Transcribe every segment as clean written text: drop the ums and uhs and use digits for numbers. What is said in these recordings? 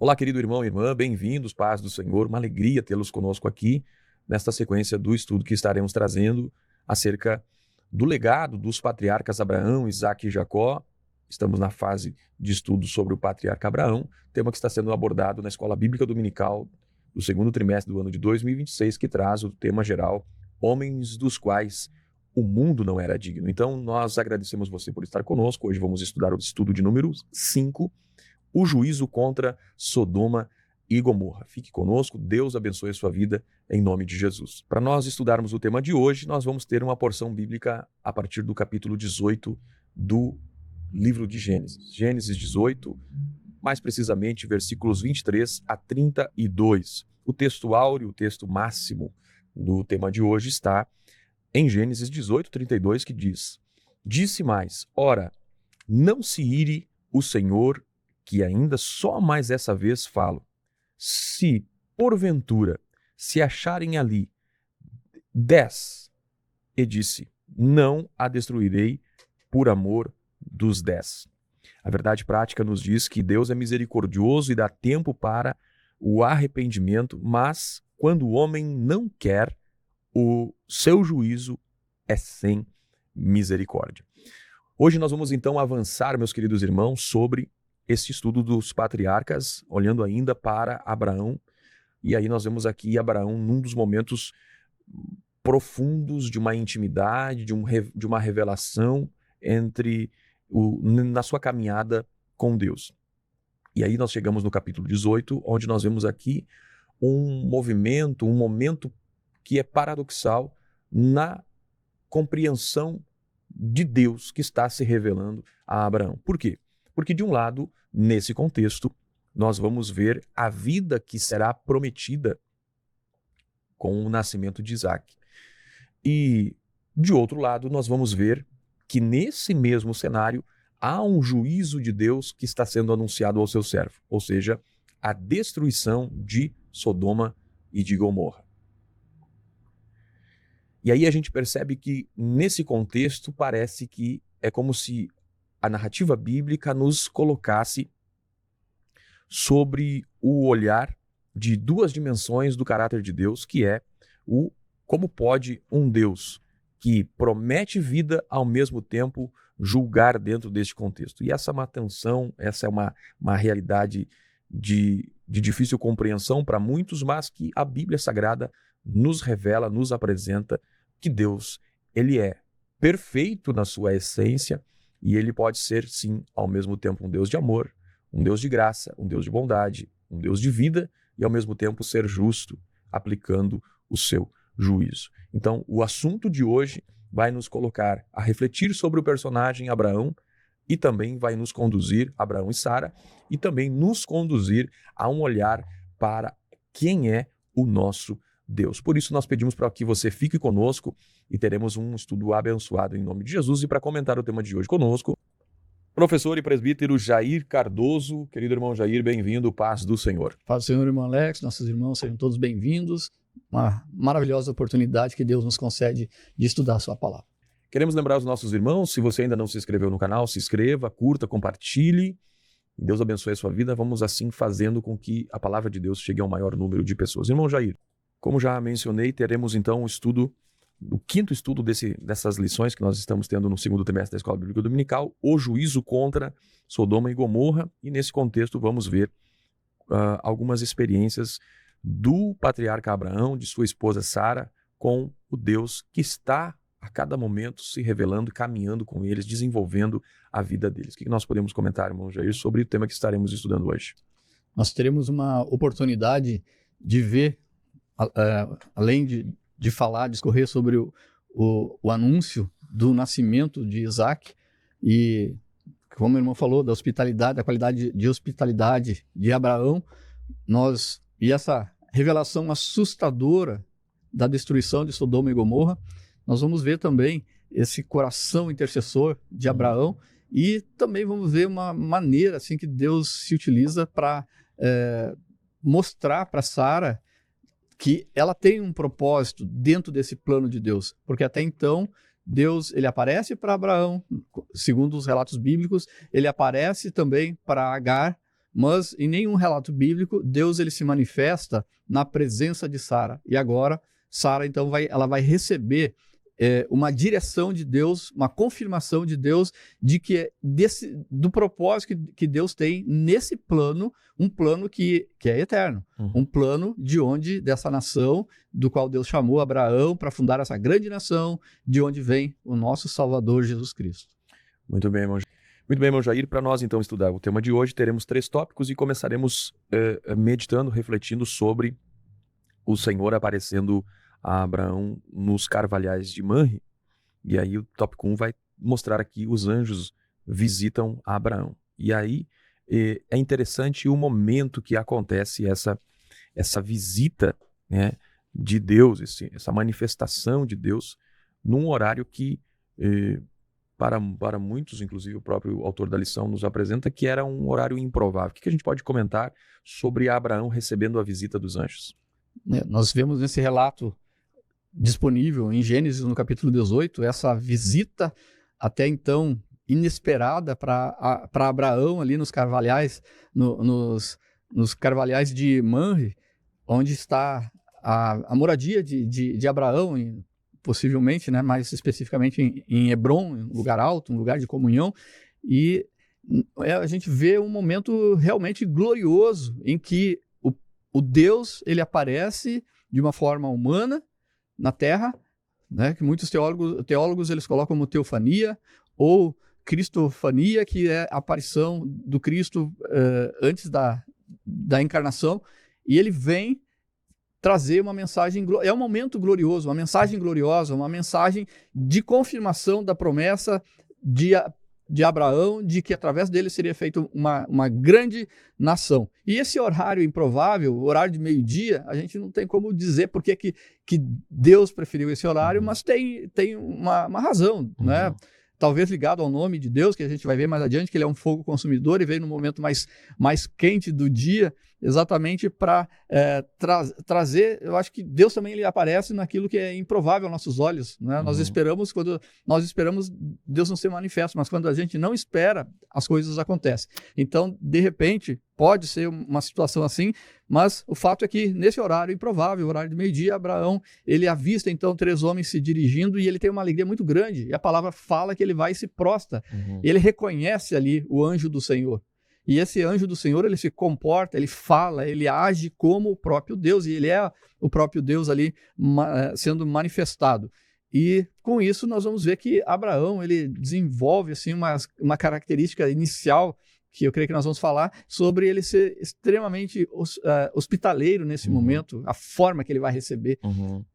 Olá, querido irmão e irmã, bem-vindos, paz do Senhor, uma alegria tê-los conosco aqui, nesta sequência do estudo que estaremos trazendo acerca do legado dos patriarcas Abraão, Isaque e Jacó. Estamos na fase de estudo sobre o patriarca Abraão, tema que está sendo abordado na Escola Bíblica Dominical do segundo trimestre do ano de 2026, que traz o tema geral, homens dos quais o mundo não era digno. Então, nós agradecemos você por estar conosco. Hoje vamos estudar o estudo de número 5, o juízo contra Sodoma e Gomorra. Fique conosco, Deus abençoe a sua vida em nome de Jesus. Para nós estudarmos o tema de hoje, nós vamos ter uma porção bíblica a partir do capítulo 18 do livro de Gênesis. Gênesis 18, mais precisamente versículos 23 a 32. O texto áureo, o texto máximo do tema de hoje está em Gênesis 18, 32, que diz: Disse mais, ora, não se ire o Senhor, que ainda só mais essa vez falo. Se, porventura, se acharem ali 10, e disse, não a destruirei por amor dos 10. A verdade prática nos diz que Deus é misericordioso e dá tempo para o arrependimento, mas quando o homem não quer, o seu juízo é sem misericórdia. Hoje nós vamos então avançar, meus queridos irmãos, sobre esse estudo dos patriarcas, olhando ainda para Abraão. E aí nós vemos aqui Abraão num dos momentos profundos de uma intimidade, de uma revelação na sua caminhada com Deus. E aí nós chegamos no capítulo 18, onde nós vemos aqui um movimento, um momento que é paradoxal na compreensão de Deus que está se revelando a Abraão. Por quê? Porque, de um lado, nesse contexto, nós vamos ver a vida que será prometida com o nascimento de Isaque. E, de outro lado, nós vamos ver que nesse mesmo cenário há um juízo de Deus que está sendo anunciado ao seu servo, ou seja, a destruição de Sodoma e de Gomorra. E aí a gente percebe que, nesse contexto, parece que é como se a narrativa bíblica nos colocasse sobre o olhar de duas dimensões do caráter de Deus, que é como pode um Deus que promete vida ao mesmo tempo julgar dentro deste contexto. E essa é uma tensão, essa é uma realidade de difícil compreensão para muitos, mas que a Bíblia Sagrada nos revela, nos apresenta que Deus, ele é perfeito na sua essência e ele pode ser, sim, ao mesmo tempo um Deus de amor, um Deus de graça, um Deus de bondade, um Deus de vida e ao mesmo tempo ser justo, aplicando o seu juízo. Então, o assunto de hoje vai nos colocar a refletir sobre o personagem Abraão e também vai nos conduzir, Abraão e Sara, e também nos conduzir a um olhar para quem é o nosso Deus. Por isso nós pedimos para que você fique conosco e teremos um estudo abençoado em nome de Jesus. E para comentar o tema de hoje conosco, professor e presbítero Jair Cardoso. Querido irmão Jair, bem-vindo, paz do Senhor. Paz do Senhor, irmão Alex, nossos irmãos, sejam todos bem-vindos. Uma maravilhosa oportunidade que Deus nos concede de estudar a sua palavra. Queremos lembrar os nossos irmãos, se você ainda não se inscreveu no canal, se inscreva, curta, compartilhe. Deus abençoe a sua vida. Vamos assim fazendo com que a palavra de Deus chegue ao maior número de pessoas. Irmão Jair, como já mencionei, teremos então o quinto estudo dessas lições que nós estamos tendo no segundo trimestre da Escola Bíblica Dominical, o juízo contra Sodoma e Gomorra, e nesse contexto vamos ver algumas experiências do patriarca Abraão, de sua esposa Sara, com o Deus que está a cada momento se revelando, caminhando com eles, desenvolvendo a vida deles. O que nós podemos comentar, irmão Jair, sobre o tema que estaremos estudando hoje? Nós teremos uma oportunidade de ver, além de falar, discorrer sobre o anúncio do nascimento de Isaque e, como o irmão falou, da hospitalidade, da qualidade de hospitalidade de Abraão, e essa revelação assustadora da destruição de Sodoma e Gomorra, nós vamos ver também esse coração intercessor de Abraão e também vamos ver uma maneira assim que Deus se utiliza para mostrar para Sara que ela tem um propósito dentro desse plano de Deus, porque até então Deus ele aparece para Abraão, segundo os relatos bíblicos, ele aparece também para Agar, mas em nenhum relato bíblico Deus ele se manifesta na presença de Sara. E agora Sara então ela vai receber uma direção de Deus, uma confirmação de Deus de que do propósito que Deus tem nesse plano, um plano que é eterno, um plano dessa nação, do qual Deus chamou Abraão para fundar essa grande nação, de onde vem o nosso Salvador Jesus Cristo. Muito bem, irmão Jair. Para nós, então, estudar o tema de hoje, teremos 3 tópicos e começaremos meditando, refletindo sobre o Senhor aparecendo a Abraão nos carvalhais de Manre. E aí o tópico 1 vai mostrar aqui os anjos visitam a Abraão. E aí é interessante o momento que acontece essa visita, né, de Deus, essa manifestação de Deus, num horário que para muitos, inclusive o próprio autor da lição nos apresenta que era um horário improvável. O que a gente pode comentar sobre Abraão recebendo a visita dos anjos? Nós vemos nesse relato disponível em Gênesis, no capítulo 18, essa visita até então inesperada para Abraão ali nos carvalhais, nos carvalhais de Manre, onde está a moradia de Abraão, possivelmente, né, mais especificamente em Hebron, um lugar alto, um lugar de comunhão, e a gente vê um momento realmente glorioso em que o Deus ele aparece de uma forma humana na Terra, né, que muitos teólogos eles colocam como teofania ou cristofania, que é a aparição do Cristo antes da encarnação, e ele vem trazer uma mensagem, é um momento glorioso, uma mensagem gloriosa, uma mensagem de confirmação da promessa de Abraão, de que através dele seria feita uma grande nação. E esse horário improvável, o horário de meio-dia, a gente não tem como dizer por que Deus preferiu esse horário, mas tem uma razão, né? Talvez ligado ao nome de Deus, que a gente vai ver mais adiante, que ele é um fogo consumidor e veio no momento mais quente do dia, exatamente para trazer. Eu acho que Deus também ele aparece naquilo que é improvável aos nossos olhos, né? Quando nós esperamos, Deus não se manifesta, mas quando a gente não espera, as coisas acontecem. Então, de repente, pode ser uma situação assim, mas o fato é que nesse horário improvável, horário de meio-dia, Abraão, ele avista então 3 homens se dirigindo e ele tem uma alegria muito grande. E a palavra fala que ele vai e se prostra. Ele reconhece ali o anjo do Senhor. E esse anjo do Senhor, ele se comporta, ele fala, ele age como o próprio Deus, e ele é o próprio Deus ali sendo manifestado. E com isso nós vamos ver que Abraão, ele desenvolve assim, uma característica inicial, que eu creio que nós vamos falar, sobre ele ser extremamente hospitaleiro nesse momento, a forma que ele vai receber.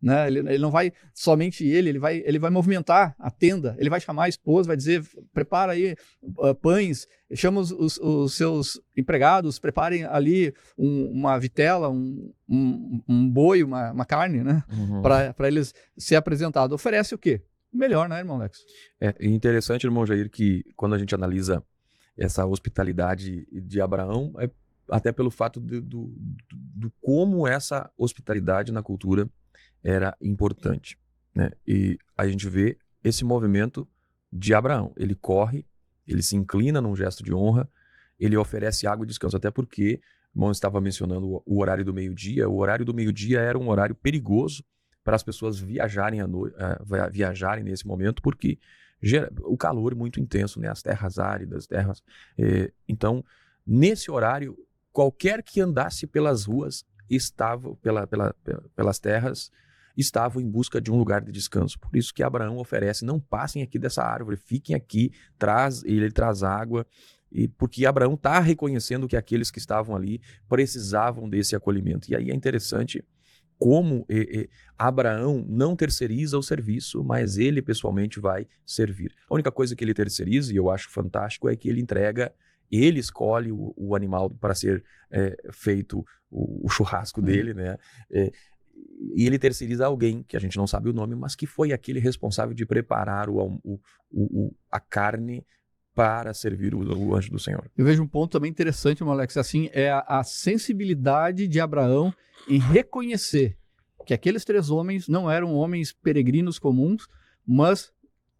Né? Ele não vai somente ele vai movimentar a tenda, ele vai chamar a esposa, vai dizer, prepara aí pães, chama os seus empregados, preparem ali uma vitela, um boi, uma carne, né? Para eles ser apresentados. Oferece o quê? O melhor, né, irmão Lex? É interessante, irmão Jair, que quando a gente analisa essa hospitalidade de Abraão, até pelo fato do como essa hospitalidade na cultura era importante, né? E a gente vê esse movimento de Abraão. Ele corre, ele se inclina num gesto de honra, ele oferece água e descanso, até porque, o irmão estava mencionando o horário do meio-dia. O horário do meio-dia era um horário perigoso para as pessoas viajarem viajarem nesse momento, porque o calor é muito intenso, né? As terras áridas, então, nesse horário, qualquer que andasse pelas ruas, pelas terras, estava em busca de um lugar de descanso. Por isso que Abraão oferece, não passem aqui dessa árvore, fiquem aqui, ele traz água, porque Abraão está reconhecendo que aqueles que estavam ali precisavam desse acolhimento. E aí é interessante como Abraão não terceiriza o serviço, mas ele pessoalmente vai servir. A única coisa que ele terceiriza, e eu acho fantástico, é que ele escolhe o animal para ser feito o churrasco dele, né? E ele terceiriza alguém, que a gente não sabe o nome, mas que foi aquele responsável de preparar a carne para servir o anjo do Senhor. Eu vejo um ponto também interessante, Alex, assim, é a sensibilidade de Abraão em reconhecer que aqueles 3 homens não eram homens peregrinos comuns, mas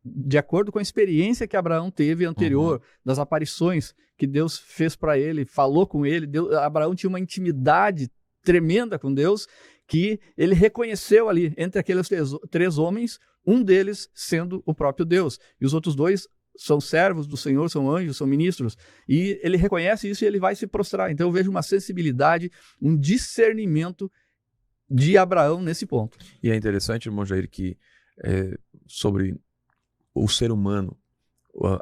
de acordo com a experiência que Abraão teve anterior, das aparições que Deus fez para ele, falou com ele, Abraão tinha uma intimidade tremenda com Deus, que ele reconheceu ali, entre aqueles três homens, um deles sendo o próprio Deus, e os outros dois são servos do Senhor, são anjos, são ministros, e ele reconhece isso e ele vai se prostrar. Então eu vejo uma sensibilidade, um discernimento de Abraão nesse ponto. E é interessante, irmão Jair, que sobre o ser humano,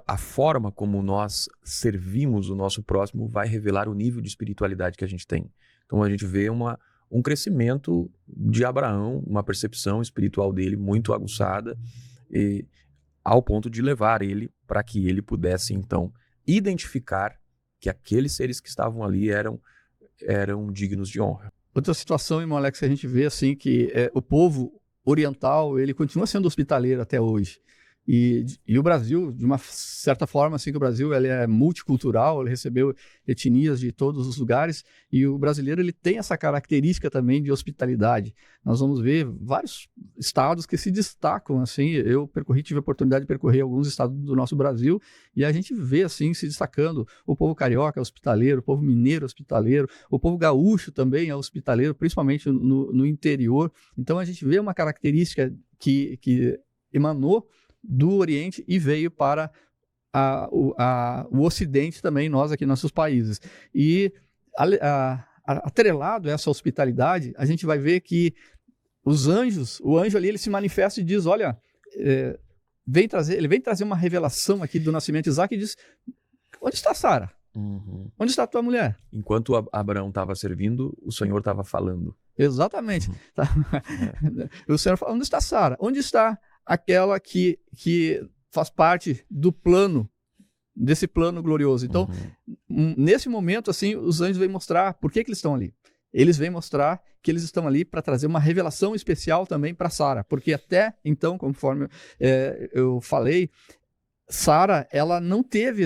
a forma como nós servimos o nosso próximo vai revelar o nível de espiritualidade que a gente tem. Então a gente vê um crescimento de Abraão, uma percepção espiritual dele muito aguçada, ao ponto de levar ele para que ele pudesse então identificar que aqueles seres que estavam ali eram dignos de honra. Outra situação, irmão Alex, que a gente vê assim que o povo oriental, ele continua sendo hospitaleiro até hoje. E o Brasil, de uma certa forma, assim, que o Brasil ele é multicultural, ele recebeu etnias de todos os lugares, e o brasileiro ele tem essa característica também de hospitalidade. Nós vamos ver vários estados que se destacam, assim, eu tive a oportunidade de percorrer alguns estados do nosso Brasil, e a gente vê, assim, se destacando o povo carioca é hospitaleiro, o povo mineiro é hospitaleiro, o povo gaúcho também é hospitaleiro, principalmente no interior. Então a gente vê uma característica que emanou do Oriente e veio para o Ocidente também, nós aqui, nossos países. E atrelado a essa hospitalidade, a gente vai ver que o anjo ali, ele se manifesta e diz, olha, ele vem trazer uma revelação aqui do nascimento de Isaac e diz, onde está Sara? Onde está a tua mulher? Enquanto Abraão estava servindo, o Senhor estava falando. Exatamente. O Senhor fala, onde está Sara? Onde está aquela que faz parte do plano, desse plano glorioso? Então, nesse momento, assim, os anjos vêm mostrar por que eles estão ali. Eles vêm mostrar que eles estão ali para trazer uma revelação especial também para Sara, porque até então, conforme eu falei, Sara, ela não teve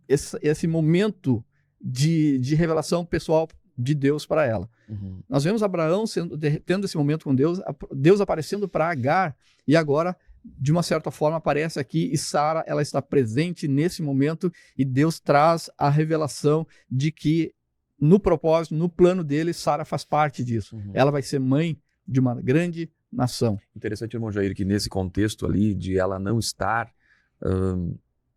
esse momento de revelação pessoal de Deus para ela. Nós vemos Abraão tendo esse momento com Deus, Deus aparecendo para Agar, e agora, de uma certa forma, aparece aqui, e Sara, ela está presente nesse momento, e Deus traz a revelação de que, no propósito, no plano dele, Sara faz parte disso. Ela vai ser mãe de uma grande nação. Interessante, irmão Jair, que nesse contexto ali, de ela não estar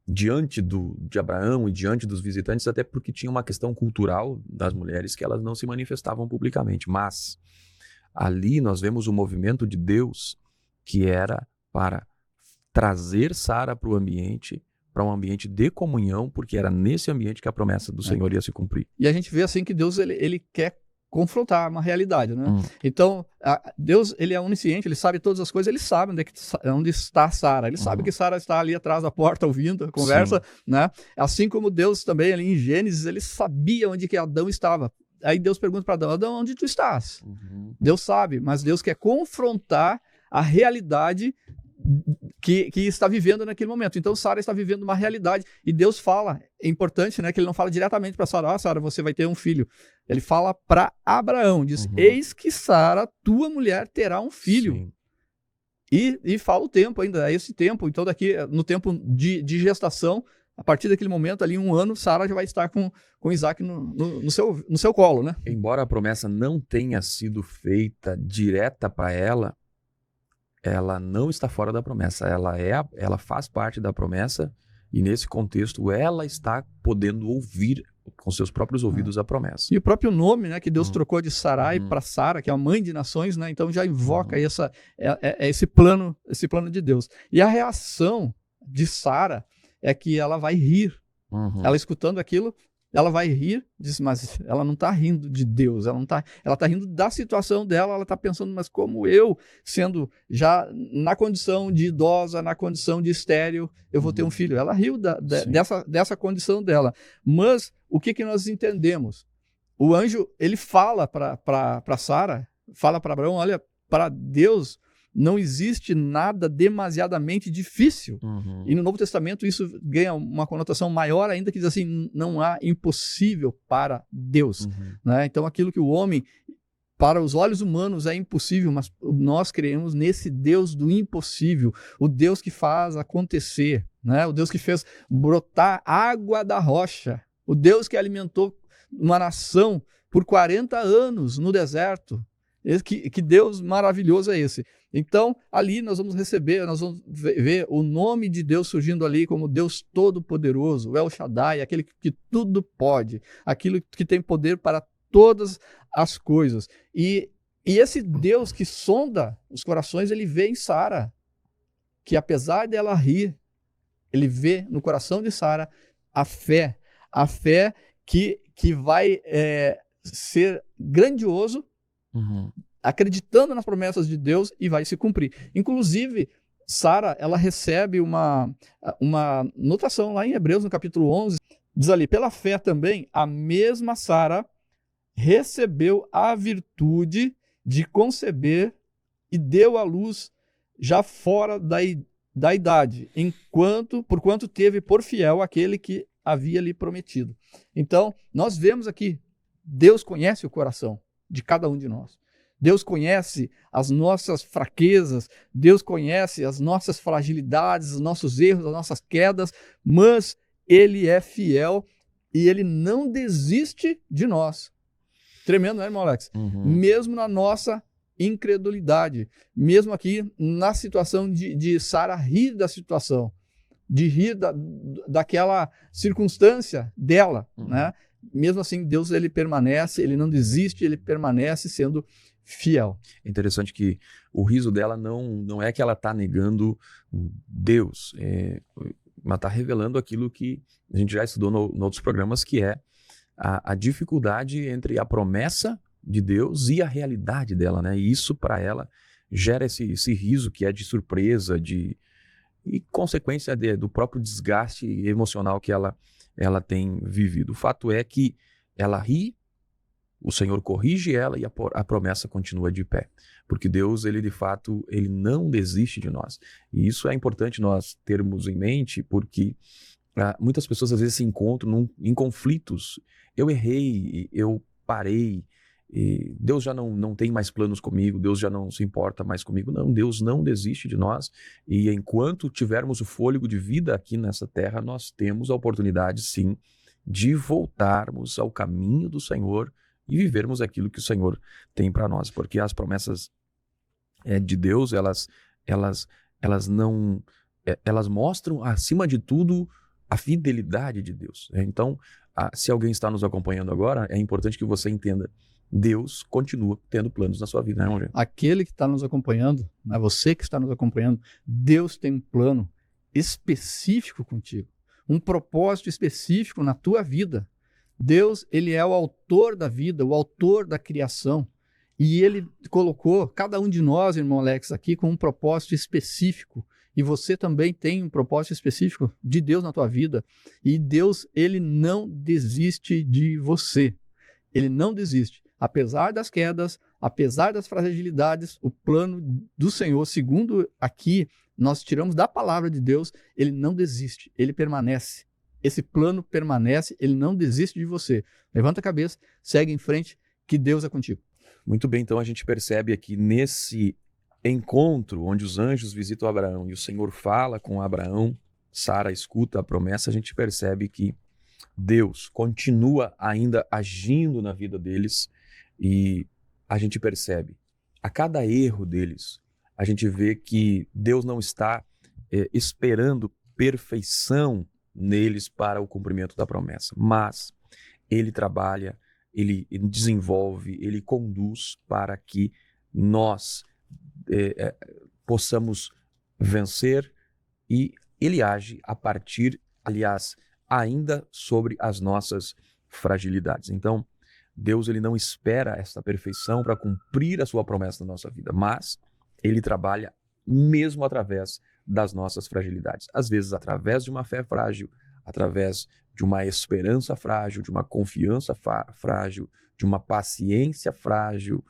diante de Abraão e diante dos visitantes, até porque tinha uma questão cultural das mulheres que elas não se manifestavam publicamente. Mas ali nós vemos o movimento de Deus que era para trazer Sara para um ambiente de comunhão, porque era nesse ambiente que a promessa do Senhor ia se cumprir. E a gente vê assim que Deus ele quer confrontar uma realidade, né? Então, Deus, ele é onisciente, ele sabe todas as coisas, ele sabe onde está Sara, ele sabe que Sara está ali atrás da porta ouvindo a conversa, né? Assim como Deus também ali em Gênesis, ele sabia onde que Adão estava. Aí Deus pergunta para Adão, Adão, onde tu estás? Deus sabe, mas Deus quer confrontar a realidade que está vivendo naquele momento. Então Sara está vivendo uma realidade e Deus fala, é importante, né, que ele não fala diretamente para Sara, Sara, você vai ter um filho. Ele fala para Abraão, diz, eis que Sara, tua mulher, terá um filho. E fala o tempo ainda, é esse tempo, então daqui no tempo de gestação, a partir daquele momento ali, 1 ano, Sara já vai estar com Isaac no seu colo, né? Embora a promessa não tenha sido feita direta para ela não está fora da promessa, ela faz parte da promessa e nesse contexto ela está podendo ouvir com seus próprios ouvidos a promessa. E o próprio nome, né, que Deus trocou de Sarai para Sara, que é a mãe de nações, né, então já invoca esse plano de Deus. E a reação de Sara é que ela vai rir. Ela escutando aquilo, ela vai rir, diz, mas ela não está rindo de Deus, ela está rindo da situação dela, ela está pensando, mas como eu, sendo já na condição de idosa, na condição de estéril, eu vou ter um filho. Ela riu dessa condição dela. Mas o que nós entendemos? O anjo, ele fala para Sara, fala para Abraão, olha, para Deus não existe nada demasiadamente difícil. E no Novo Testamento isso ganha uma conotação maior ainda, que diz assim, não há impossível para Deus. Né? Então aquilo que o homem para os olhos humanos é impossível, mas nós cremos nesse Deus do impossível, o Deus que faz acontecer, né? O Deus que fez brotar água da rocha, o Deus que alimentou uma nação por 40 anos no deserto. Que Deus maravilhoso é esse? Então, ali nós vamos ver o nome de Deus surgindo ali como Deus Todo-Poderoso, o El Shaddai, aquele que tudo pode, aquele que tem poder para todas as coisas. E esse Deus que sonda os corações, ele vê em Sara, que apesar dela rir, ele vê no coração de Sara a fé que vai ser grandioso, acreditando nas promessas de Deus e vai se cumprir. Inclusive, Sara, ela recebe uma notação lá em Hebreus, no capítulo 11, diz ali, pela fé também, a mesma Sara recebeu a virtude de conceber e deu à luz já fora da idade, porquanto teve por fiel aquele que havia lhe prometido. Então, nós vemos aqui, Deus conhece o coração de cada um de nós. Deus conhece as nossas fraquezas, Deus conhece as nossas fragilidades, os nossos erros, as nossas quedas, mas Ele é fiel e Ele não desiste de nós. Tremendo, né, irmão Alex? Mesmo na nossa incredulidade, mesmo aqui na situação de Sara rir da situação, de rir daquela circunstância dela, né? Mesmo assim, Deus ele permanece, ele não desiste, ele permanece sendo fiel. É interessante que o riso dela não é que ela está negando Deus, mas está revelando aquilo que a gente já estudou em outros programas, que é a dificuldade entre a promessa de Deus e a realidade dela, né? E isso para ela gera esse riso que é de surpresa, e consequência do próprio desgaste emocional que ela tem vivido. O fato é que ela ri, o Senhor corrige ela e a promessa continua de pé. Porque Deus, ele de fato, ele não desiste de nós. E isso é importante nós termos em mente, porque muitas pessoas às vezes se encontram em conflitos. Eu errei, eu parei, e Deus já não tem mais planos comigo, Deus já não se importa mais comigo. Não, Deus não desiste de nós, e enquanto tivermos o fôlego de vida aqui nessa terra, nós temos a oportunidade sim de voltarmos ao caminho do Senhor e vivermos aquilo que o Senhor tem para nós, porque as promessas de Deus, elas mostram acima de tudo a fidelidade de Deus. Então, se alguém está nos acompanhando agora, é importante que você entenda, Deus continua tendo planos na sua vida, né, irmão? Aquele que está nos acompanhando, né, você que está nos acompanhando, Deus tem um plano específico contigo, um propósito específico na tua vida. Deus, ele é o autor da vida, o autor da criação, e ele colocou cada um de nós, irmão Alex, aqui com um propósito específico. E você também tem um propósito específico de Deus na tua vida. E Deus, ele não desiste de você. Ele não desiste. Apesar das quedas, apesar das fragilidades, o plano do Senhor, segundo aqui nós tiramos da palavra de Deus, ele não desiste, ele permanece. Esse plano permanece, ele não desiste de você. Levanta a cabeça, segue em frente, que Deus é contigo. Muito bem, então a gente percebe aqui nesse encontro onde os anjos visitam Abraão e o Senhor fala com Abraão, Sara escuta a promessa, a gente percebe que Deus continua ainda agindo na vida deles, e a gente percebe a cada erro deles, a gente vê que Deus não está esperando perfeição neles para o cumprimento da promessa, mas ele trabalha, ele desenvolve, ele conduz para que nós possamos vencer, e ele age a partir, aliás, ainda sobre as nossas fragilidades. Então, Deus ele não espera essa perfeição para cumprir a sua promessa na nossa vida, mas ele trabalha mesmo através das nossas fragilidades. Às vezes através de uma fé frágil, através de uma esperança frágil, de uma confiança frágil, de uma paciência frágil.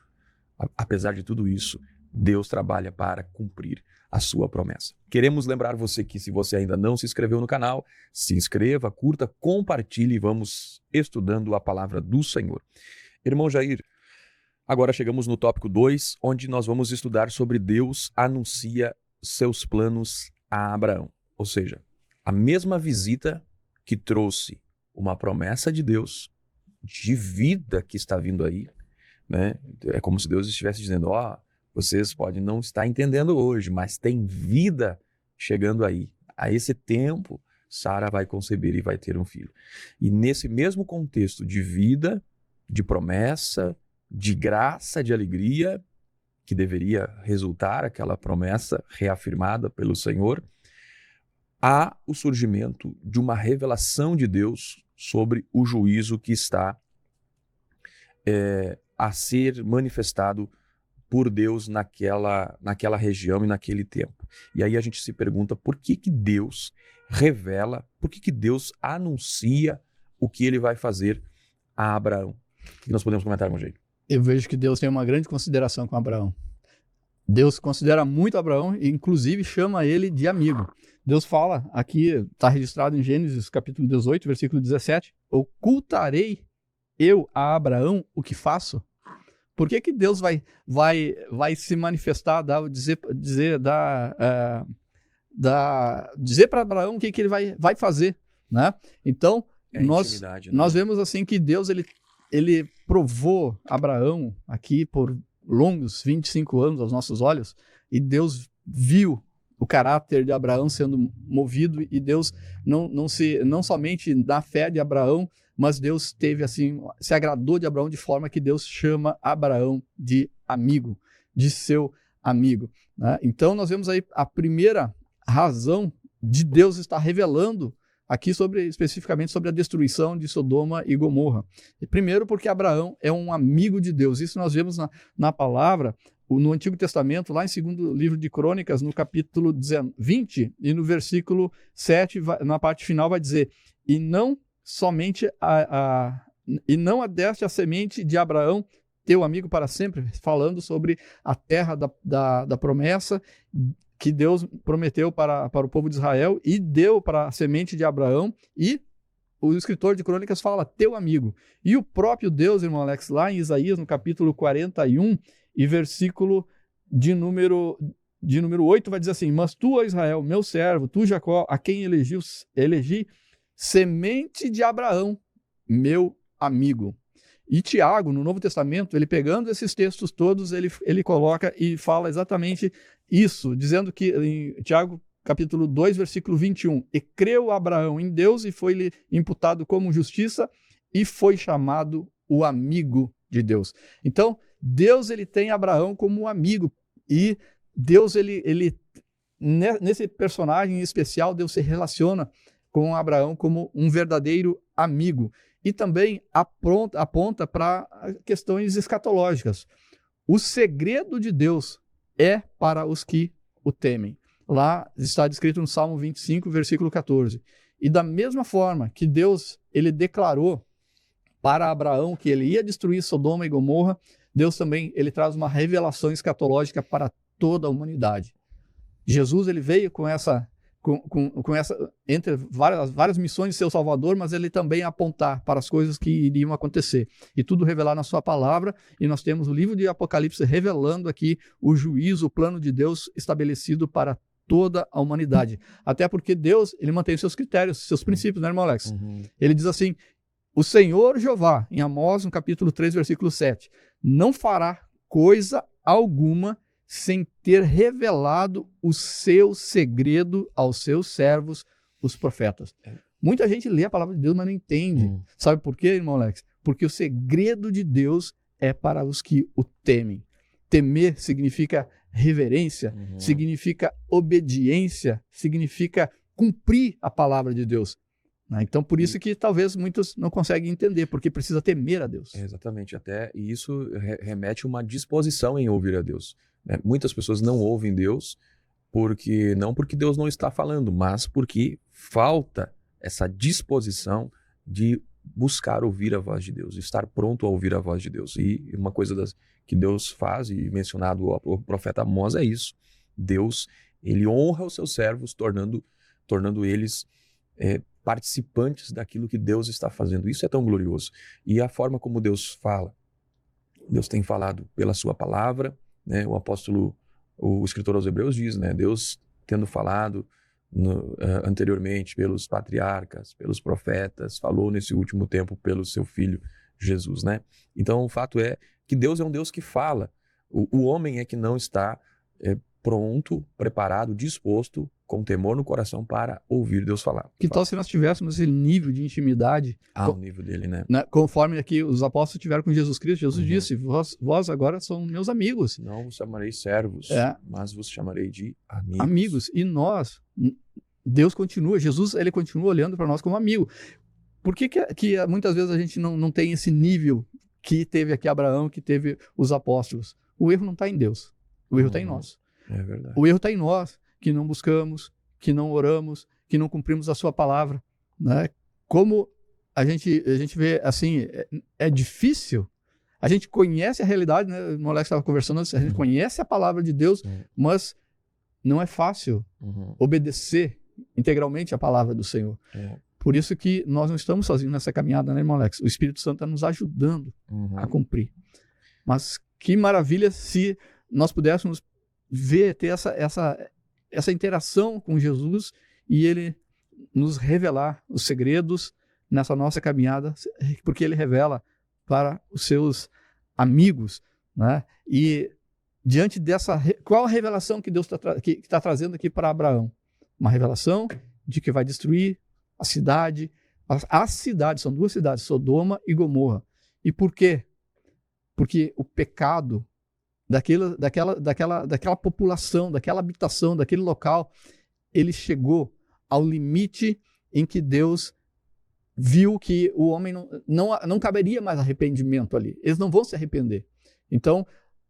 Apesar de tudo isso, Deus trabalha para cumprir a sua promessa. Queremos lembrar você que, se você ainda não se inscreveu no canal, se inscreva, curta, compartilhe e vamos estudando a palavra do Senhor. Irmão Jair, Agora chegamos no tópico 2, onde nós vamos estudar sobre Deus anuncia seus planos a Abraão. Ou seja, a mesma visita que trouxe uma promessa de Deus, de vida que está vindo aí, né? É como se Deus estivesse dizendo, vocês podem não estar entendendo hoje, mas tem vida chegando aí. A esse tempo, Sara vai conceber e vai ter um filho. E nesse mesmo contexto de vida, de promessa, de graça, de alegria, que deveria resultar aquela promessa reafirmada pelo Senhor, há o surgimento de uma revelação de Deus sobre o juízo que está a ser manifestado por Deus naquela região e naquele tempo. E aí a gente se pergunta por que Deus revela, por que Deus anuncia o que ele vai fazer a Abraão. O que nós podemos comentar, irmão Jair? Eu vejo que Deus tem uma grande consideração com Abraão. Deus considera muito Abraão e inclusive chama ele de amigo. Deus fala, aqui está registrado em Gênesis capítulo 18, versículo 17, ocultarei eu a Abraão o que faço? Por que Deus vai se manifestar, dizer para Abraão o que ele vai fazer, né? Então, nós vemos assim que Deus ele provou Abraão aqui por longos 25 anos aos nossos olhos, e Deus viu o caráter de Abraão sendo movido, e Deus não somente na fé de Abraão, mas Deus se agradou de Abraão de forma que Deus chama Abraão de amigo, de seu amigo, né? Então nós vemos aí a primeira razão de Deus estar revelando aqui especificamente sobre a destruição de Sodoma e Gomorra. E primeiro porque Abraão é um amigo de Deus. Isso nós vemos na palavra, no Antigo Testamento, lá em 2º livro de Crônicas, no capítulo 20, e no versículo 7, na parte final vai dizer, e não somente e não adeste a semente de Abraão, teu amigo para sempre, falando sobre a terra da promessa que Deus prometeu para o povo de Israel e deu para a semente de Abraão, e o escritor de Crônicas fala, teu amigo. E o próprio Deus, irmão Alex, lá em Isaías, no capítulo 41, e versículo de número 8, vai dizer assim, mas tu, ó Israel, meu servo, tu, Jacó, a quem elegi, semente de Abraão, meu amigo. E Tiago, no Novo Testamento, ele pegando esses textos todos, ele coloca e fala exatamente isso, dizendo que em Tiago capítulo 2, versículo 21, e creu Abraão em Deus e foi-lhe imputado como justiça e foi chamado o amigo de Deus. Então, Deus ele tem Abraão como um amigo, e Deus nesse personagem especial, Deus se relaciona com Abraão como um verdadeiro amigo. E também aponta para questões escatológicas. O segredo de Deus é para os que o temem. Lá está descrito no Salmo 25, versículo 14. E da mesma forma que Deus ele declarou para Abraão que ele ia destruir Sodoma e Gomorra, Deus também ele traz uma revelação escatológica para toda a humanidade. Jesus ele veio com essa entre várias missões de ser o Salvador, mas ele também apontar para as coisas que iriam acontecer. E tudo revelar na sua palavra, e nós temos o livro de Apocalipse revelando aqui o juízo, o plano de Deus estabelecido para toda a humanidade. Até porque Deus, ele mantém seus critérios, seus princípios, né, irmão Alex? Uhum. Ele diz assim, o Senhor Jeová, em Amós, no capítulo 3, versículo 7, não fará coisa alguma sem ter revelado o seu segredo aos seus servos, os profetas. Muita gente lê a palavra de Deus, mas não entende. Sabe por quê, irmão Alex? Porque o segredo de Deus é para os que o temem. Temer significa reverência, significa obediência, significa cumprir a palavra de Deus. Então, por isso que talvez muitos não conseguem entender, porque precisa temer a Deus. Exatamente, e isso remete a uma disposição em ouvir a Deus. Muitas pessoas não ouvem Deus não porque Deus não está falando, mas porque falta essa disposição de buscar ouvir a voz de Deus, estar pronto a ouvir a voz de Deus. E uma coisa que Deus faz, e mencionado o profeta Amós, é isso. Deus, ele honra os seus servos, tornando eles participantes daquilo que Deus está fazendo. Isso é tão glorioso. E a forma como Deus fala Deus tem falado pela sua palavra, né? O escritor aos Hebreus diz, né? Deus tendo falado anteriormente pelos patriarcas, pelos profetas, falou nesse último tempo pelo seu Filho Jesus, né? Então o fato é que Deus é um Deus que fala. O homem é que não está pronto, preparado, disposto, com temor no coração para ouvir Deus falar. Que tal se nós tivéssemos esse nível de intimidade? O nível dele, né? Conforme aqui os apóstolos tiveram com Jesus Cristo. Jesus disse, vós agora são meus amigos. Não vos chamarei servos, mas vos chamarei de amigos. Amigos. E nós, Deus continua, Jesus, ele continua olhando para nós como amigo. Por que muitas vezes a gente não tem esse nível que teve aqui Abraão, que teve os apóstolos? O erro não está em Deus, o erro está em nós. É verdade. O erro está em nós, que não buscamos, que não oramos, que não cumprimos a sua palavra, né? Como a gente vê assim, é difícil. A gente conhece a realidade, né? O Alex estava conversando, a gente conhece a palavra de Deus, mas não é fácil obedecer integralmente a palavra do Senhor. Por isso que nós não estamos sozinhos nessa caminhada, né, irmão Alex? O Espírito Santo está nos ajudando a cumprir. Mas que maravilha se nós pudéssemos ter essa interação com Jesus e ele nos revelar os segredos nessa nossa caminhada, porque ele revela para os seus amigos, né? E diante dessa, qual a revelação que Deus está trazendo aqui para Abraão? Uma revelação de que vai destruir a cidade. As cidades, são duas cidades, Sodoma e Gomorra. E por quê? Porque o pecado daquela população, daquela habitação, daquele local, ele chegou ao limite em que Deus viu que o homem não caberia mais arrependimento ali. Eles não vão se arrepender. Então,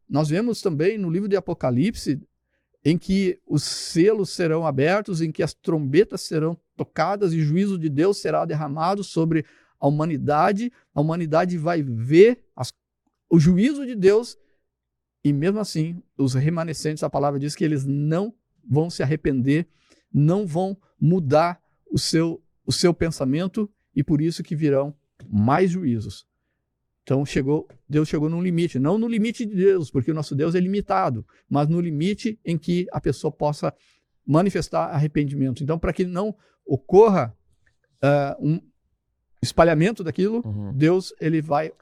nós vemos também no livro de Apocalipse em que os selos serão abertos, em que as trombetas serão tocadas e juízo de Deus será derramado sobre a humanidade vai ver o juízo de Deus e mesmo assim os remanescentes, a palavra diz que eles não vão se arrepender, não vão mudar o seu pensamento e por isso que virão mais juízos. Então Deus chegou num limite, não no limite de Deus, porque o nosso Deus é limitado, mas no limite em que a pessoa possa manifestar arrependimento. Então, para que não ocorra um espalhamento daquilo, Deus ele vai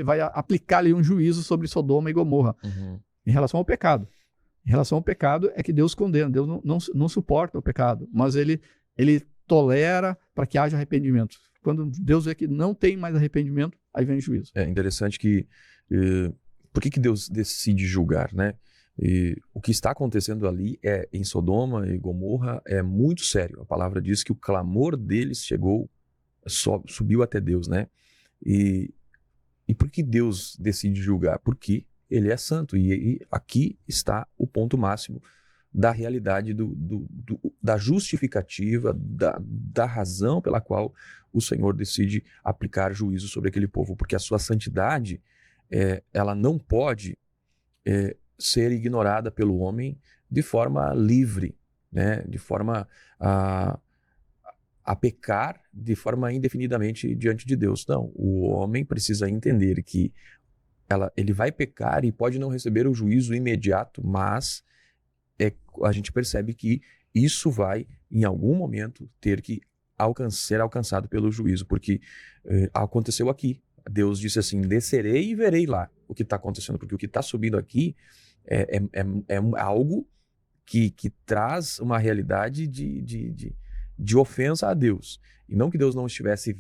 vai aplicar ali um juízo sobre Sodoma e Gomorra. Em relação ao pecado. Em relação ao pecado é que Deus condena, Deus não suporta o pecado, mas ele tolera para que haja arrependimento. Quando Deus vê que não tem mais arrependimento, aí vem o juízo. É interessante que... por que Deus decide julgar, né? E o que está acontecendo ali em Sodoma e Gomorra é muito sério. A palavra diz que o clamor deles subiu até Deus, né? E por que Deus decide julgar? Porque ele é santo. E aqui está o ponto máximo da realidade da justificativa, da razão pela qual o Senhor decide aplicar juízo sobre aquele povo, porque a sua santidade ela não pode ser ignorada pelo homem de forma livre, né? De forma a pecar de forma indefinidamente diante de Deus. Não, o homem precisa entender que ele vai pecar e pode não receber o juízo imediato, mas a gente percebe que isso vai, em algum momento, ter que ser alcançado pelo juízo, porque aconteceu aqui. Deus disse assim, descerei e verei lá o que está acontecendo, porque o que está subindo aqui é algo que traz uma realidade de ofensa a Deus. E não que Deus não estivesse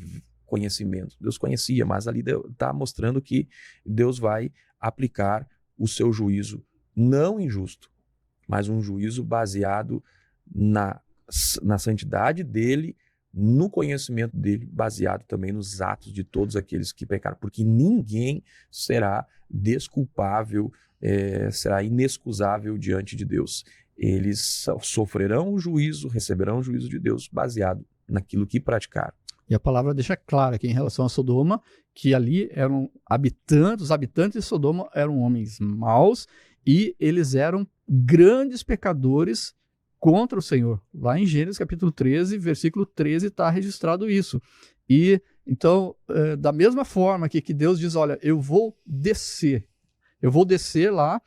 conhecimento, Deus conhecia, mas ali está mostrando que Deus vai aplicar o seu juízo não injusto, mas um juízo baseado na santidade dele, no conhecimento dele, baseado também nos atos de todos aqueles que pecaram, porque ninguém será desculpável, será inexcusável diante de Deus. Eles sofrerão o juízo, receberão o juízo de Deus baseado naquilo que praticaram. E a palavra deixa claro aqui em relação a Sodoma, que ali eram os habitantes de Sodoma eram homens maus e eles eram grandes pecadores contra o Senhor. Lá em Gênesis capítulo 13, versículo 13 está registrado isso. E Então, da mesma forma que Deus diz, olha, eu vou descer lá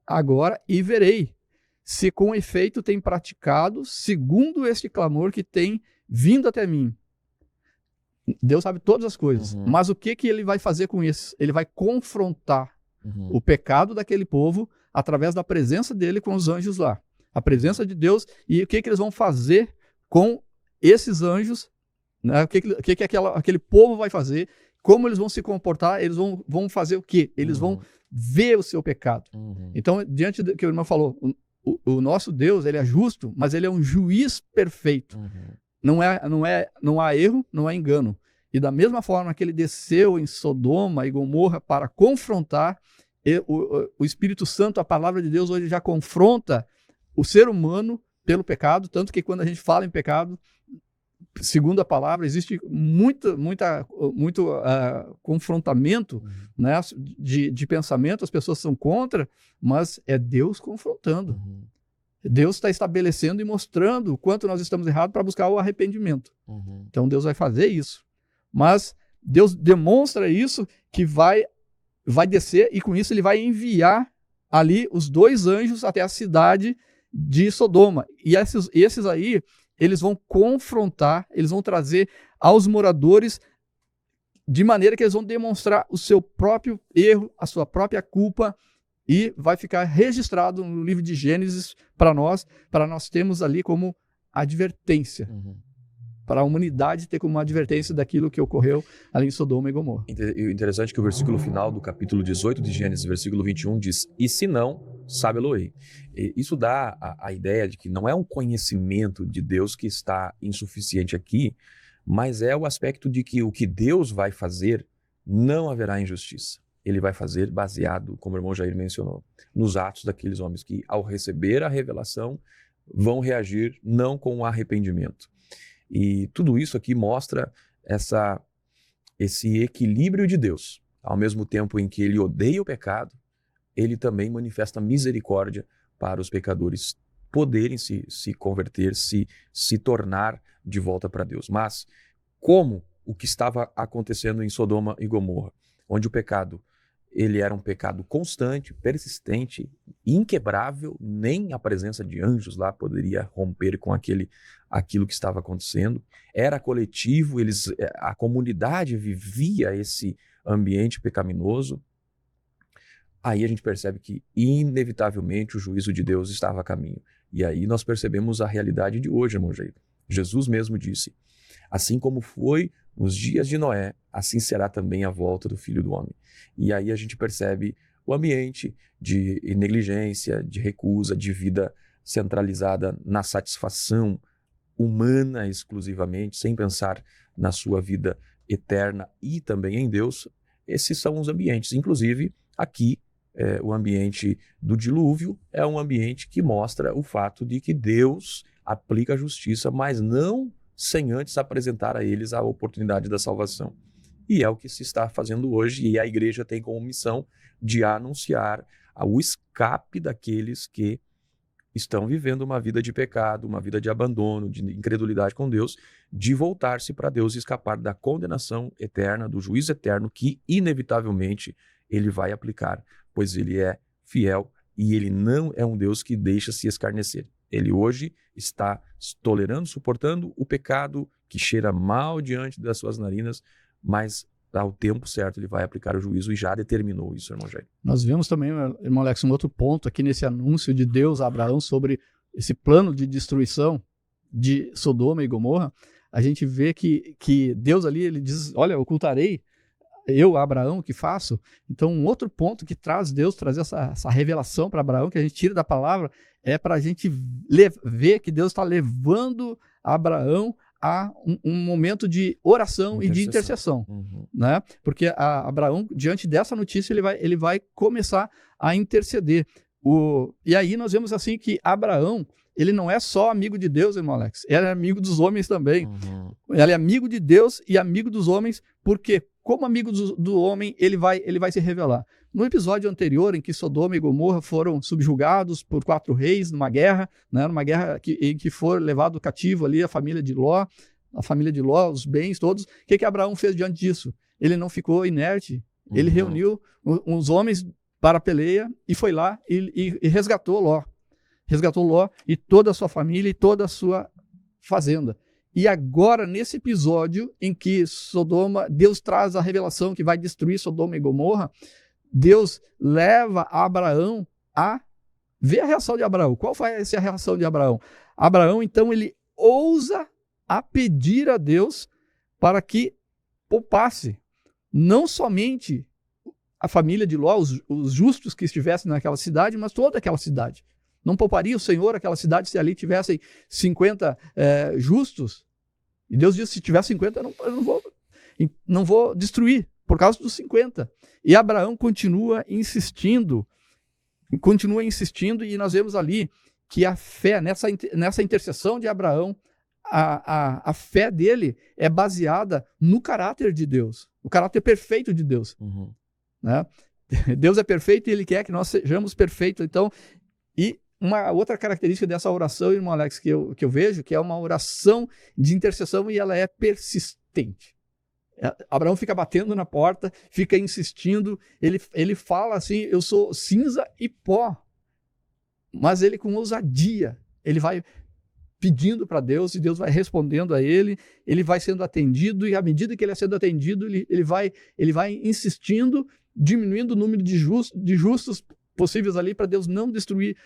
agora e verei se com efeito tem praticado segundo este clamor que tem vindo até mim. Deus sabe todas as coisas, mas o que ele vai fazer com isso? Ele vai confrontar o pecado daquele povo através da presença dele com os anjos lá. A presença de Deus, e o que eles vão fazer com esses anjos, né? O que aquele povo vai fazer, como eles vão se comportar, eles vão fazer o quê? Eles vão ver o seu pecado. Então, diante do que o irmão falou, o nosso Deus, ele é justo, mas ele é um juiz perfeito. Não há erro, não há engano. E da mesma forma que ele desceu em Sodoma e Gomorra para confrontar, o Espírito Santo, a palavra de Deus, hoje já confronta o ser humano pelo pecado, tanto que quando a gente fala em pecado, segundo a palavra, existe muito confrontamento, né, de pensamento, as pessoas são contra, mas é Deus confrontando. Deus está estabelecendo e mostrando o quanto nós estamos errados para buscar o arrependimento. Então Deus vai fazer isso. Mas Deus demonstra isso, que vai descer, e com isso ele vai enviar ali os 2 anjos até a cidade de Sodoma. E esses aí, eles vão confrontar, eles vão trazer aos moradores, de maneira que eles vão demonstrar o seu próprio erro, a sua própria culpa, e vai ficar registrado no livro de Gênesis para nós termos ali como advertência. Para a humanidade ter como uma advertência daquilo que ocorreu ali em Sodoma e Gomorra. Interessante que o versículo final do capítulo 18 de Gênesis, versículo 21, diz: e se não, sabe-lo-ei. Isso dá a ideia de que não é um conhecimento de Deus que está insuficiente aqui, mas é o aspecto de que o que Deus vai fazer não haverá injustiça. Ele vai fazer baseado, como o irmão Jair mencionou, nos atos daqueles homens que, ao receber a revelação, vão reagir não com arrependimento. E tudo isso aqui mostra esse equilíbrio de Deus. Ao mesmo tempo em que ele odeia o pecado, ele também manifesta misericórdia para os pecadores poderem se converter, se tornar de volta para Deus. Mas, como o que estava acontecendo em Sodoma e Gomorra, onde o pecado ele era um pecado constante, persistente, inquebrável, nem a presença de anjos lá poderia romper com aquilo que estava acontecendo. Era coletivo, a comunidade vivia esse ambiente pecaminoso. Aí a gente percebe que, inevitavelmente, o juízo de Deus estava a caminho. E aí nós percebemos a realidade de hoje, irmão Jair. Jesus mesmo disse: assim como foi nos dias de Noé, assim será também a volta do Filho do Homem. E aí a gente percebe o ambiente de negligência, de recusa, de vida centralizada na satisfação humana exclusivamente, sem pensar na sua vida eterna e também em Deus. Esses são os ambientes. Inclusive, aqui, o ambiente do dilúvio é um ambiente que mostra o fato de que Deus aplica a justiça, mas não sem antes apresentar a eles a oportunidade da salvação. E é o que se está fazendo hoje, e a igreja tem como missão de anunciar o escape daqueles que estão vivendo uma vida de pecado, uma vida de abandono, de incredulidade com Deus, de voltar-se para Deus e escapar da condenação eterna, do juízo eterno que, inevitavelmente, ele vai aplicar, pois ele é fiel e ele não é um Deus que deixa se escarnecer. Ele hoje está tolerando, suportando o pecado que cheira mal diante das suas narinas, mas ao tempo certo ele vai aplicar o juízo e já determinou isso, irmão Jair. Nós vemos também, irmão Alex, um outro ponto aqui nesse anúncio de Deus a Abraão sobre esse plano de destruição de Sodoma e Gomorra. A gente vê que Deus ali, ele diz, olha, ocultarei eu, Abraão, que faço. Então, um outro ponto que Deus traz essa revelação para Abraão, que a gente tira da palavra, é para a gente ver que Deus está levando Abraão a um momento de oração e de intercessão. Né? Porque Abraão, diante dessa notícia, ele vai começar a interceder. E aí nós vemos assim que Abraão, ele não é só amigo de Deus, irmão Alex, ele é amigo dos homens também. Ele é amigo de Deus e amigo dos homens, porque como amigo do homem, ele vai se revelar. No episódio anterior, em que Sodoma e Gomorra foram subjugados por 4 reis numa guerra, né, em que foi levado cativo ali a família de Ló, a família de Ló, os bens todos. O que Abraão fez diante disso? Ele não ficou inerte. Ele reuniu uns homens para a peleia e foi lá e resgatou Ló. Resgatou Ló e toda a sua família e toda a sua fazenda. E agora, nesse episódio em que Sodoma, Deus traz a revelação que vai destruir Sodoma e Gomorra, Deus leva Abraão a ver a reação de Abraão. Qual vai ser a reação de Abraão? Abraão, então, ele ousa a pedir a Deus para que poupasse não somente a família de Ló, os justos que estivessem naquela cidade, mas toda aquela cidade. Não pouparia o Senhor aquela cidade se ali tivessem 50 justos? E Deus disse, se tiver 50, eu não vou destruir, por causa dos 50. E Abraão continua insistindo, e nós vemos ali que a fé, nessa intercessão de Abraão, a fé dele é baseada no caráter de Deus, o caráter perfeito de Deus. Né? Deus é perfeito e Ele quer que nós sejamos perfeitos. Então, e uma outra característica dessa oração, irmão Alex, que eu vejo, que é uma oração de intercessão e ela é persistente. Abraão fica batendo na porta, fica insistindo, ele fala assim, eu sou cinza e pó, mas ele com ousadia, ele vai pedindo para Deus e Deus vai respondendo a ele vai sendo atendido e à medida que ele é sendo atendido, ele vai insistindo, diminuindo o número de justos possíveis ali para Deus não destruir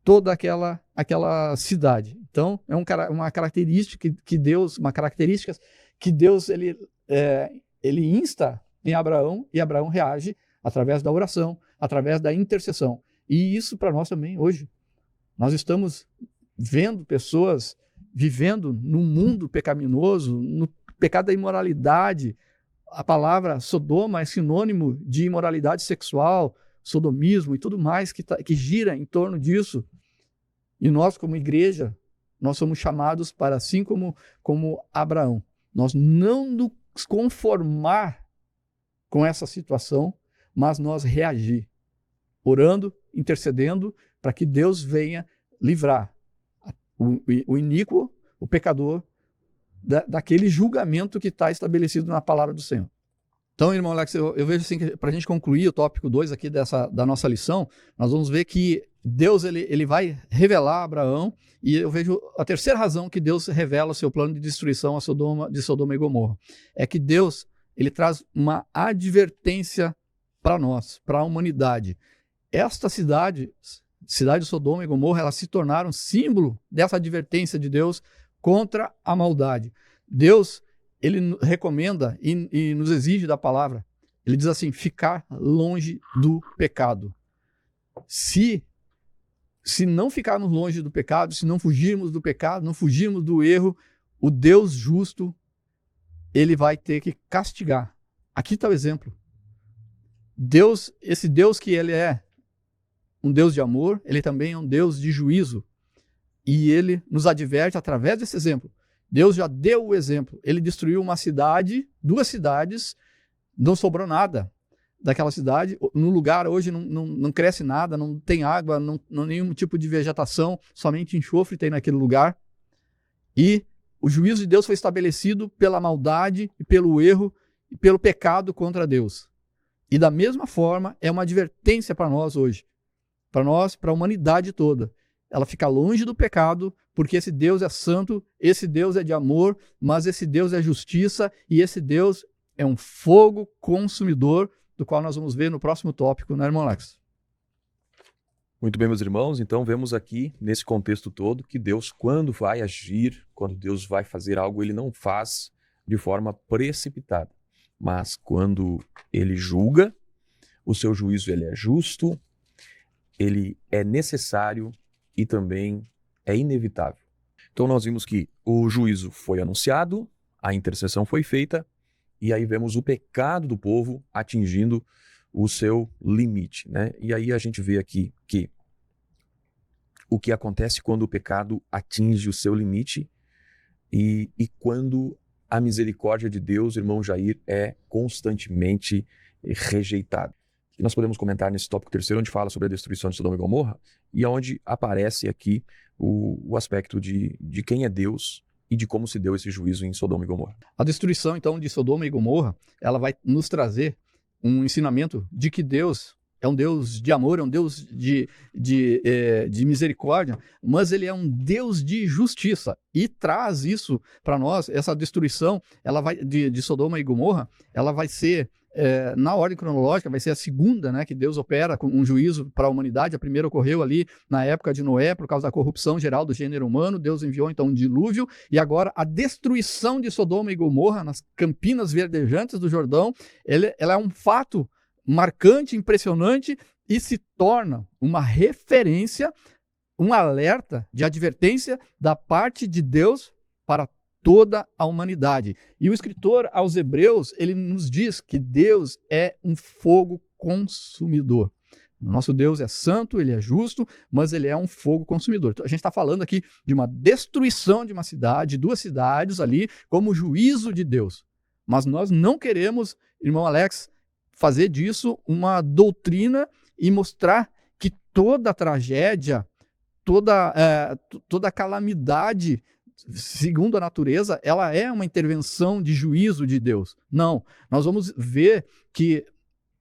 toda aquela cidade. Então, é uma característica que Deus ele insta em Abraão e Abraão reage através da oração, através da intercessão. E isso para nós também hoje. Nós estamos vendo pessoas vivendo num mundo pecaminoso, no pecado da imoralidade. A palavra Sodoma é sinônimo de imoralidade sexual, sodomismo e tudo mais que gira em torno disso. E nós, como igreja, nós somos chamados para, assim como Abraão, nós não nos conformar com essa situação, mas nós reagir, orando, intercedendo, para que Deus venha livrar o iníquo, o pecador, daquele julgamento que está estabelecido na palavra do Senhor. Então, irmão Alex, eu vejo assim que para a gente concluir o tópico 2 aqui da nossa lição, nós vamos ver que Deus ele vai revelar a Abraão, e eu vejo a terceira razão que Deus revela o seu plano de destruição de Sodoma e Gomorra. É que Deus ele traz uma advertência para nós, para a humanidade. Esta cidade de Sodoma e Gomorra, elas se tornaram símbolo dessa advertência de Deus contra a maldade. Deus ele recomenda e nos exige da palavra. Ele diz assim, ficar longe do pecado. Se não ficarmos longe do pecado, se não fugirmos do pecado, não fugirmos do erro, o Deus justo, ele vai ter que castigar. Aqui está o exemplo. Deus, esse Deus que ele é um Deus de amor, ele também é um Deus de juízo. E ele nos adverte através desse exemplo. Deus já deu o exemplo. Ele destruiu uma cidade, 2 cidades, não sobrou nada daquela cidade. No lugar hoje não cresce nada, não tem água, não nenhum tipo de vegetação, somente enxofre tem naquele lugar. E o juízo de Deus foi estabelecido pela maldade, e pelo erro e pelo pecado contra Deus. E da mesma forma, é uma advertência para nós hoje. Para nós, para a humanidade toda. Ela fica longe do pecado, porque esse Deus é santo, esse Deus é de amor, mas esse Deus é justiça e esse Deus é um fogo consumidor, do qual nós vamos ver no próximo tópico, né, irmão Alex? Muito bem, meus irmãos. Então, vemos aqui, nesse contexto todo, que Deus, quando vai agir, quando Deus vai fazer algo, ele não faz de forma precipitada. Mas quando ele julga, o seu juízo ele é justo, ele é necessário e também é inevitável. Então nós vimos que o juízo foi anunciado, a intercessão foi feita, e aí vemos o pecado do povo atingindo o seu limite, né? E aí a gente vê aqui que o que acontece quando o pecado atinge o seu limite e quando a misericórdia de Deus, irmão Jair, é constantemente rejeitada. E nós podemos comentar nesse tópico terceiro, onde fala sobre a destruição de Sodoma e Gomorra, e onde aparece aqui o aspecto de quem é Deus e de como se deu esse juízo em Sodoma e Gomorra. A destruição, então, de Sodoma e Gomorra, ela vai nos trazer um ensinamento de que Deus é um Deus de amor, é um Deus de misericórdia, mas ele é um Deus de justiça e traz isso para nós. Essa destruição ela vai, de Sodoma e Gomorra, ela vai ser, na ordem cronológica, vai ser a segunda, né, que Deus opera com um juízo para a humanidade. A primeira ocorreu ali na época de Noé, por causa da corrupção geral do gênero humano. Deus enviou então um dilúvio, e agora a destruição de Sodoma e Gomorra nas campinas verdejantes do Jordão, ela é um fato marcante, impressionante, e se torna uma referência, um alerta de advertência da parte de Deus para toda a humanidade. E o escritor aos Hebreus, ele nos diz que Deus é um fogo consumidor. Nosso Deus é santo, ele é justo, mas ele é um fogo consumidor. Então, a gente está falando aqui de uma destruição de uma cidade, 2 cidades ali, como juízo de Deus. Mas nós não queremos, irmão Alex, fazer disso uma doutrina e mostrar que toda tragédia, toda calamidade, segundo a natureza, ela é uma intervenção de juízo de Deus. Não, nós vamos ver que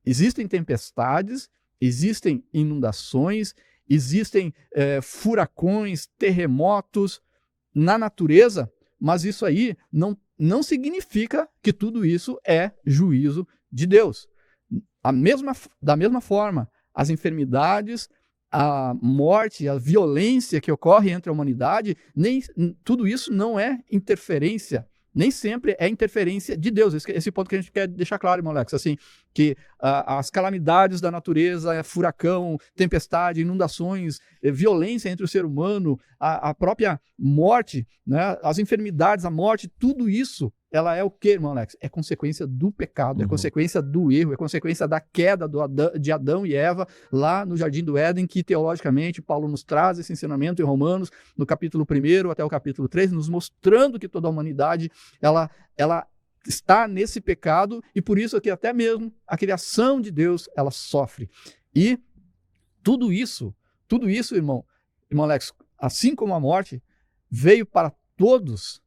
existem tempestades, existem inundações, existem furacões, terremotos na natureza, mas isso aí não significa que tudo isso é juízo de Deus. Da mesma forma, as enfermidades, a morte, a violência que ocorre entre a humanidade, tudo isso não é interferência, nem sempre é interferência de Deus. Esse ponto que a gente quer deixar claro, irmão Alex, assim, que as calamidades da natureza, furacão, tempestade, inundações, violência entre o ser humano, a própria morte, né, as enfermidades, a morte, tudo isso, ela é o quê, irmão Alex? É consequência do pecado, é consequência do erro, é consequência da queda de Adão e Eva lá no Jardim do Éden, que teologicamente Paulo nos traz esse ensinamento em Romanos, no capítulo 1 até o capítulo 3, nos mostrando que toda a humanidade ela está nesse pecado, e por isso que até mesmo a criação de Deus, ela sofre. E tudo isso, irmão Alex, assim como a morte, veio para todos,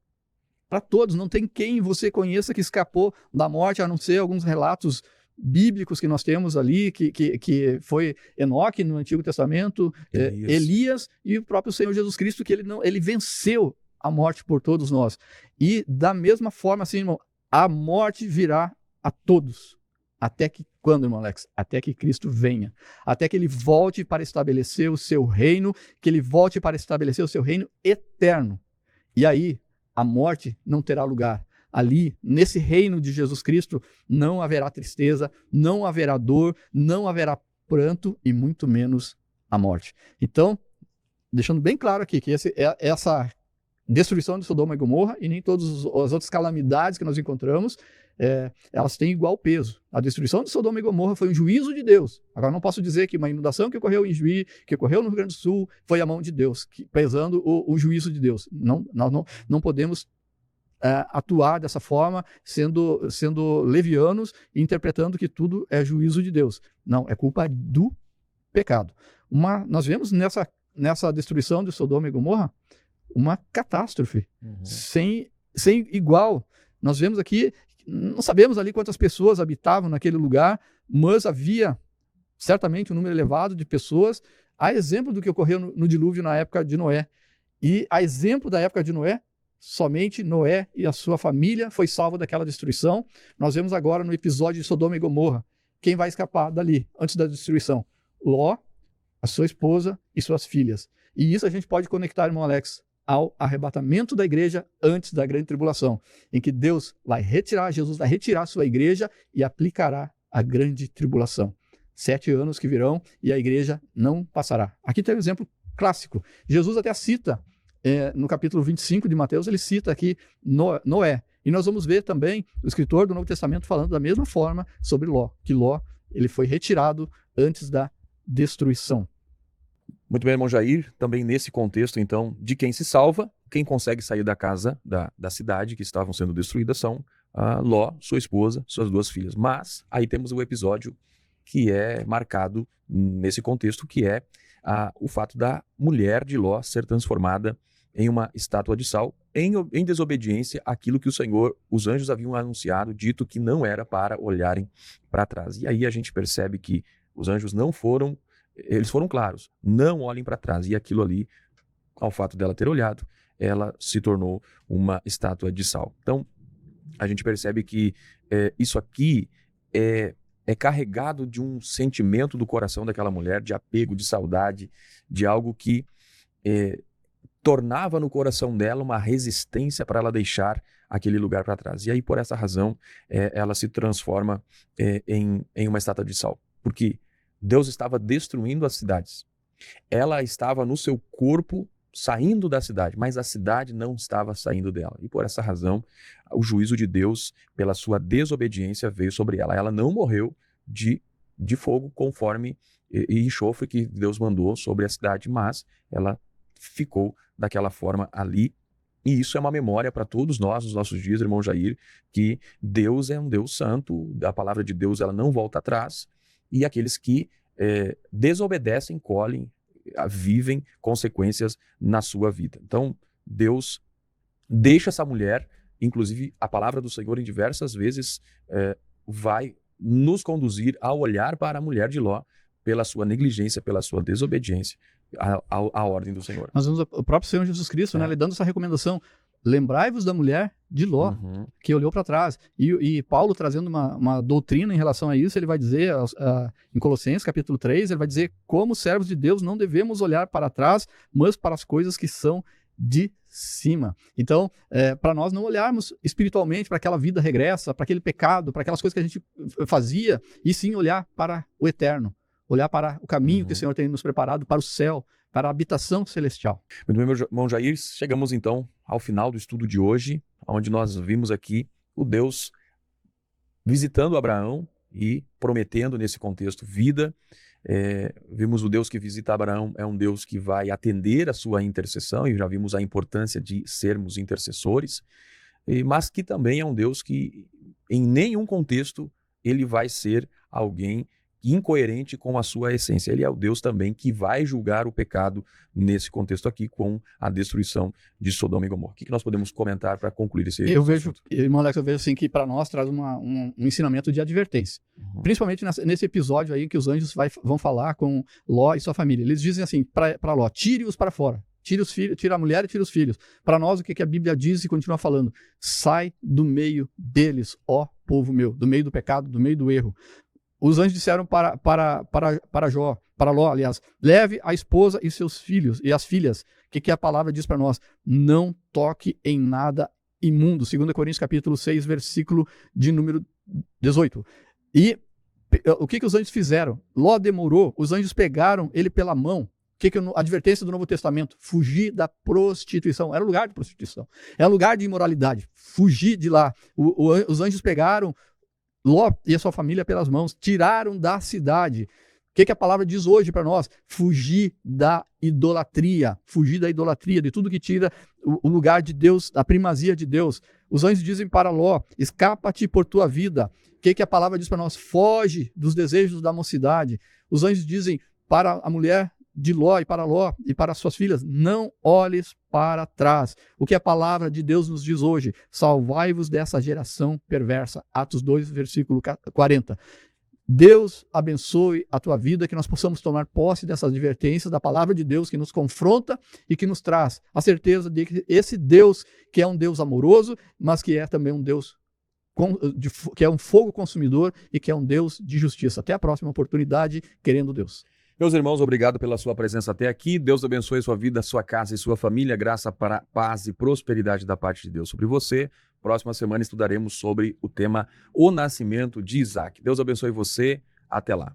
não tem quem você conheça que escapou da morte, a não ser alguns relatos bíblicos que nós temos ali, que foi Enoque no Antigo Testamento, Elias e o próprio Senhor Jesus Cristo, que ele venceu a morte por todos nós. E da mesma forma, assim, irmão, a morte virá a todos. Até que quando, irmão Alex? Até que Cristo venha. Até que ele volte para estabelecer o seu reino, que ele volte para estabelecer o seu reino eterno. E aí, a morte não terá lugar. Ali, nesse reino de Jesus Cristo, não haverá tristeza, não haverá dor, não haverá pranto e muito menos a morte. Então, deixando bem claro aqui que essa destruição de Sodoma e Gomorra e nem todas as outras calamidades que nós encontramos, elas têm igual peso. A destruição de Sodoma e Gomorra foi um juízo de Deus. Agora, não posso dizer que uma inundação que ocorreu em Juí, que ocorreu no Rio Grande do Sul, foi a mão de Deus, pesando o juízo de Deus. Nós não podemos atuar dessa forma, sendo levianos e interpretando que tudo é juízo de Deus. Não, é culpa do pecado. Nós vemos nessa destruição de Sodoma e Gomorra uma catástrofe sem igual. Nós vemos aqui, não sabemos ali quantas pessoas habitavam naquele lugar, mas havia certamente um número elevado de pessoas, a exemplo do que ocorreu no dilúvio na época de Noé. E a exemplo da época de Noé, somente Noé e a sua família foi salvo daquela destruição. Nós vemos agora no episódio de Sodoma e Gomorra, quem vai escapar dali antes da destruição? Ló, a sua esposa e suas filhas. E isso a gente pode conectar, irmão Alex, ao arrebatamento da igreja antes da grande tribulação, em que Jesus vai retirar a sua igreja e aplicará a grande tribulação. 7 anos que virão e a igreja não passará. Aqui tem um exemplo clássico. Jesus até cita, no capítulo 25 de Mateus, ele cita aqui Noé. E nós vamos ver também o escritor do Novo Testamento falando da mesma forma sobre Ló, que Ló ele foi retirado antes da destruição. Muito bem, irmão Jair, também nesse contexto, então, de quem se salva, quem consegue sair da casa, da cidade que estavam sendo destruídas são Ló, sua esposa, suas 2 filhas. Mas aí temos o episódio que é marcado nesse contexto, que é o fato da mulher de Ló ser transformada em uma estátua de sal, em desobediência àquilo que os anjos haviam anunciado, dito que não era para olharem para trás. E aí a gente percebe que os anjos eles foram claros, não olhem para trás. E aquilo ali, ao fato dela ter olhado, ela se tornou uma estátua de sal. Então, a gente percebe que isso aqui é carregado de um sentimento do coração daquela mulher, de apego, de saudade, de algo que tornava no coração dela uma resistência para ela deixar aquele lugar para trás. E aí, por essa razão, ela se transforma em uma estátua de sal. Porque Deus estava destruindo as cidades. Ela estava no seu corpo saindo da cidade, mas a cidade não estava saindo dela. E por essa razão, o juízo de Deus, pela sua desobediência, veio sobre ela. Ela não morreu de fogo conforme e enxofre que Deus mandou sobre a cidade, mas ela ficou daquela forma ali. E isso é uma memória para todos nós, nos nossos dias, irmão Jair, que Deus é um Deus santo, a palavra de Deus ela não volta atrás, e aqueles que desobedecem, colhem, vivem consequências na sua vida. Então, Deus deixa essa mulher, inclusive a palavra do Senhor em diversas vezes vai nos conduzir a olhar para a mulher de Ló pela sua negligência, pela sua desobediência à ordem do Senhor. Nós vemos o próprio Senhor Jesus Cristo, né, ele dando essa recomendação: lembrai-vos da mulher de Ló, que olhou para trás. E Paulo, trazendo uma doutrina em relação a isso, ele vai dizer, em Colossenses capítulo 3, ele vai dizer: como servos de Deus não devemos olhar para trás, mas para as coisas que são de cima. Então, para nós não olharmos espiritualmente para aquela vida regressa, para aquele pecado, para aquelas coisas que a gente fazia, e sim olhar para o eterno, olhar para o caminho que o Senhor tem nos preparado, para o céu, para a habitação celestial. Muito bem, meu irmão Jair, chegamos então ao final do estudo de hoje, onde nós vimos aqui o Deus visitando Abraão e prometendo nesse contexto vida. Vimos o Deus que visita Abraão, é um Deus que vai atender a sua intercessão, e já vimos a importância de sermos intercessores, mas que também é um Deus que em nenhum contexto ele vai ser alguém incoerente com a sua essência. Ele é o Deus também que vai julgar o pecado nesse contexto aqui, com a destruição de Sodoma e Gomorra. O que nós podemos comentar para concluir esse assunto? Irmão Alex, eu vejo assim que para nós traz um ensinamento de advertência. Principalmente nesse episódio aí que os anjos vão falar com Ló e sua família. Eles dizem assim para Ló: tire-os para fora. Tira os filhos, tira a mulher e tira os filhos. Para nós, o que a Bíblia diz e continua falando? Sai do meio deles, ó povo meu, do meio do pecado, do meio do erro. Os anjos disseram para Ló, aliás: leve a esposa e seus filhos e as filhas. O que a palavra diz para nós? Não toque em nada imundo. 2 Coríntios capítulo 6, versículo de número 18. E o que os anjos fizeram? Ló demorou, os anjos pegaram ele pela mão. A advertência do Novo Testamento: fugir da prostituição. Era um lugar de prostituição, era um lugar de imoralidade. Fugir de lá. Os anjos pegaram Ló e a sua família pelas mãos, tiraram da cidade. O que a palavra diz hoje para nós? Fugir da idolatria, de tudo que tira o lugar de Deus, a primazia de Deus. Os anjos dizem para Ló: escapa-te por tua vida. O que a palavra diz para nós? Foge dos desejos da mocidade. Os anjos dizem para a mulher de Ló e para suas filhas: não olhes para trás. O que a palavra de Deus nos diz hoje? Salvai-vos dessa geração perversa. Atos 2, versículo 40. Deus abençoe a tua vida, que nós possamos tomar posse dessas advertências da palavra de Deus, que nos confronta e que nos traz a certeza de que esse Deus, que é um Deus amoroso, mas que é também um Deus que é um fogo consumidor e que é um Deus de justiça. Até a próxima oportunidade, querendo Deus. Meus irmãos, obrigado pela sua presença até aqui. Deus abençoe a sua vida, a sua casa e sua família. Graça, para paz e prosperidade da parte de Deus sobre você. Próxima semana estudaremos sobre o tema O Nascimento de Isaac. Deus abençoe você. Até lá.